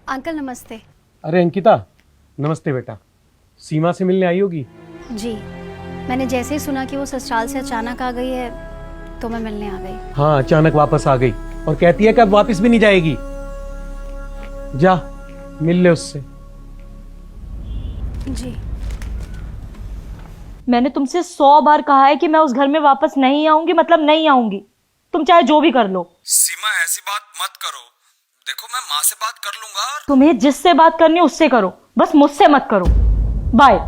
Uncle नमस्ते। अरे अंकिता, नमस्ते बेटा। सीमा से मिलने आई होगी? जी, मैंने जैसे ही सुना कि वो ससुराल से अचानक आ गई है तो मैं मिलने आ गई। हाँ, अचानक वापस आ गई और कहती है कि अब वापस भी नहीं जाएगी। जा मिल ले उससे। जी, मैंने तुमसे 100 बार कहा है कि मैं उस घर में वापस नहीं आऊंगी, मतलब नहीं आऊंगी। तुम चाहे जो भी कर लो। सीमा ऐसी बात मत करो। देखो मैं माँ से बात कर लूंगा और तुम्हें जिससे बात करनी है उससे करो, बस मुझसे मत करो। बाय।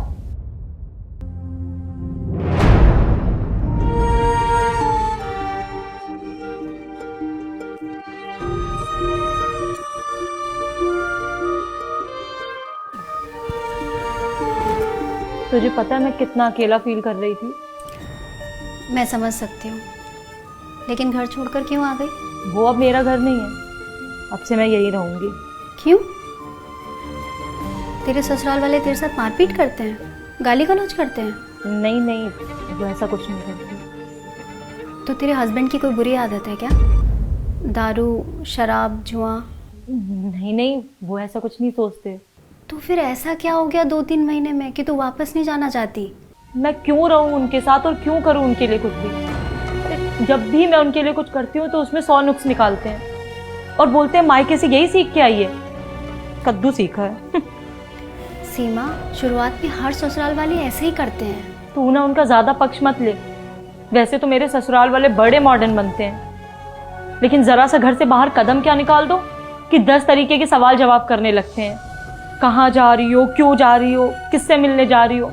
तुझे पता है मैं कितना अकेला फील कर रही थी। मैं समझ सकती हूँ, लेकिन घर छोड़कर क्यों आ गई? वो अब मेरा घर नहीं है, अब से मैं यही रहूंगी। क्यों? तेरे ससुराल वाले तेरे साथ मारपीट करते हैं, गाली गलौज करते हैं? नहीं नहीं, वो ऐसा कुछ नहीं करती। तो तेरे हस्बैंड की कोई बुरी आदत है क्या? दारू, शराब, जुआ? नहीं नहीं, वो ऐसा कुछ नहीं सोचते। तो फिर ऐसा क्या हो गया 2-3 महीने में कि तू वापस नहीं जाना चाहती? मैं क्यों रहूं उनके साथ और क्यों करूं उनके लिए कुछ भी? अरे जब भी मैं उनके लिए कुछ करती हूँ तो उसमें 100 नुक्स निकालते हैं और बोलते हैं मायके से यही सीख के आई है। कद्दू सीखा है। सीमा, शुरुआत में हर ससुराल वाले ऐसे ही करते हैं। तू ना उनका ज्यादा पक्ष मत ले। वैसे तो मेरे ससुराल वाले बड़े मॉडर्न बनते हैं, लेकिन जरा सा घर से बाहर कदम क्या निकाल दो कि 10 तरीके के सवाल जवाब करने लगते हैं। कहाँ जा रही हो, क्यों जा रही हो, किससे मिलने जा रही हो,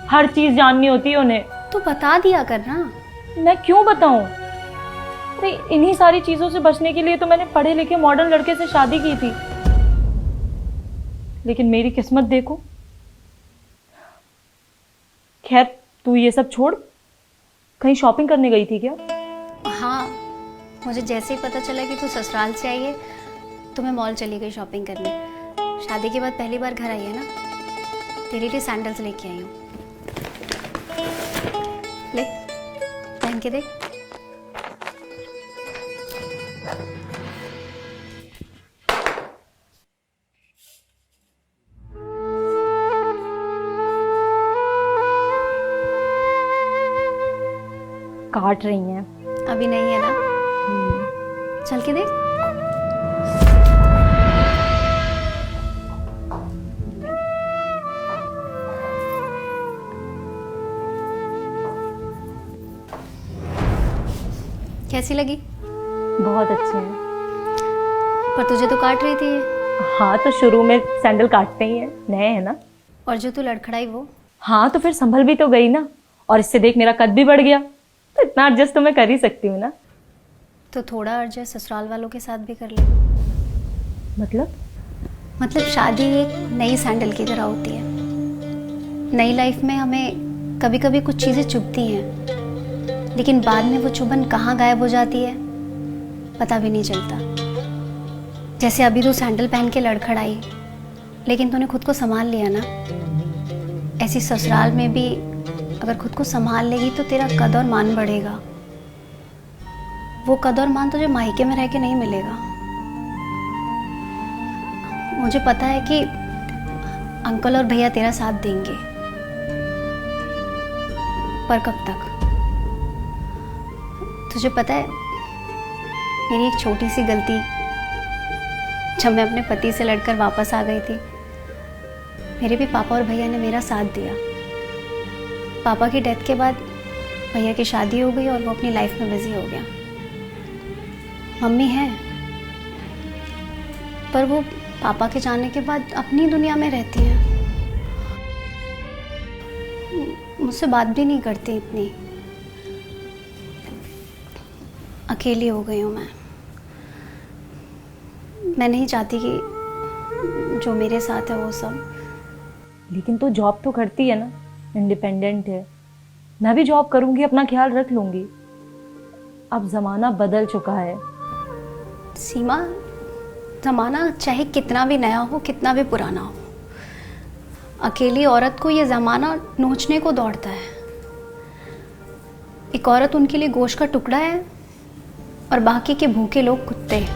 हर चीज जाननी होती है उन्हें। तो बता दिया कर ना। मैं क्यों बताऊं? अरे इन्हीं सारी चीजों से बचने के लिए तो मैंने पढ़े लिखे मॉडर्न लड़के से शादी की थी, लेकिन मेरी किस्मत देखो। खैर तू ये सब छोड़, कहीं शॉपिंग करने गई थी क्या? हाँ, मुझे जैसे ही पता चला कि तू ससुराल से आई है तो मैं मॉल चली गई शॉपिंग करने। शादी के बाद पहली बार घर आई है ना, तेरे लिए सैंडल्स लेके आई हूँ। ले, पहन के देख। काट रही हैं। अभी नहीं है ना, चल के देख। कैसी लगी? बहुत अच्छे हैं। पर तुझे तो काट रही थी ये। हाँ तो शुरू में सैंडल काटते ही हैं, नए हैं ना। और जो तू लड़खड़ाई वो? हाँ तो फिर संभल भी तो गई ना, और इससे देख मेरा कद भी बढ़ गया, तो इतना एडजस्ट तो मैं कर ही सकती हूँ ना। तो थोड़ा एडजस्ट ससुराल वालों के साथ भी कर ले। मतलब शादी एक नई सैंडल की तरह होती है। नई लाइफ में हमें कभी कभी कुछ चीज़ें चुभती हैं, लेकिन बाद में वो चुभन कहाँ गायब हो जाती है पता भी नहीं चलता। जैसे अभी तू सैंडल पहन के लड़खड़ाई, लेकिन तूने खुद को संभाल लिया ना। ऐसी ससुराल में भी अगर खुद को संभाल लेगी तो तेरा कद और मान बढ़ेगा। वो कद और मान तुझे मायके में रह के नहीं मिलेगा। मुझे पता है कि अंकल और भैया तेरा साथ देंगे, पर कब तक? तुझे पता है मेरी एक छोटी सी गलती, जब मैं अपने पति से लड़कर वापस आ गई थी, मेरे भी पापा और भैया ने मेरा साथ दिया। पापा की डेथ के बाद भैया की शादी हो गई और वो अपनी लाइफ में बिजी हो गया। मम्मी है, पर वो पापा के जाने के बाद अपनी दुनिया में रहती है, मुझसे बात भी नहीं करती। इतनी अकेली हो गई हूँ मैं नहीं चाहती कि जो मेरे साथ है वो सब। लेकिन तू जॉब तो करती है ना, इंडिपेंडेंट है। मैं भी जॉब करूंगी, अपना ख्याल रख लूंगी। अब जमाना बदल चुका है। सीमा, जमाना चाहे कितना भी नया हो, कितना भी पुराना हो, अकेली औरत को ये जमाना नोचने को दौड़ता है। एक औरत उनके लिए गोश्त का टुकड़ा है और बाकी के भूखे लोग कुत्ते।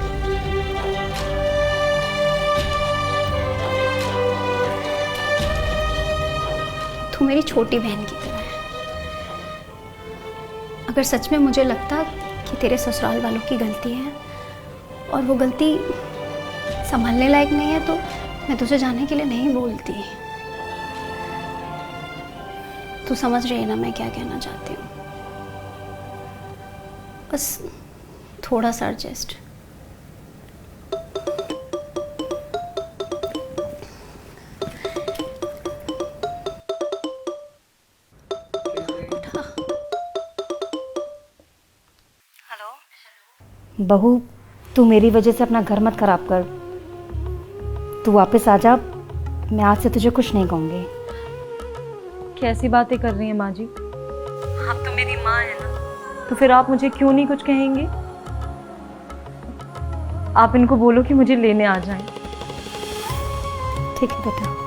तू मेरी छोटी बहन की तरह है। अगर सच में मुझे लगता कि तेरे ससुराल वालों की गलती है और वो गलती संभालने लायक नहीं है तो मैं तुझे जाने के लिए नहीं बोलती। तू समझ रही है ना मैं क्या कहना चाहती हूँ? बस थोड़ा सा एडजस्ट। बहू, तू मेरी वजह से अपना घर मत खराब कर। तू वापस आ जा, मैं आज से तुझे कुछ नहीं कहूँगी। कैसी बातें कर रही हैं माँ जी? आप तो मेरी माँ है ना, तो फिर आप मुझे क्यों नहीं कुछ कहेंगे? आप इनको बोलो कि मुझे लेने आ जाएं। ठीक है बेटा।